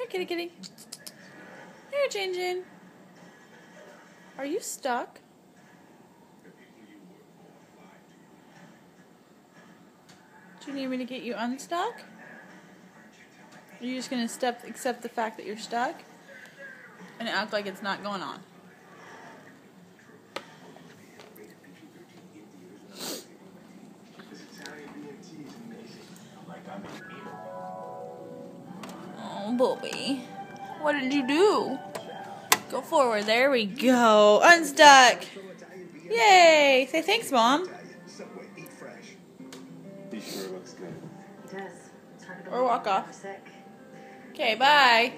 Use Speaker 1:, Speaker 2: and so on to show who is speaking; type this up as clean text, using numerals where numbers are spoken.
Speaker 1: Here, kitty kitty. Here, Jin Jin. Are you stuck? Do you need me to get you unstuck? Are you just going to accept the fact that you're stuck and act like it's not going on? Oh, Bobby. What did you do? Go forward. There we go. Unstuck. Yay. Say thanks, Mom.
Speaker 2: He sure looks good.
Speaker 3: He does. It's hard to
Speaker 1: Or walk off.
Speaker 3: Sick.
Speaker 1: Okay, bye.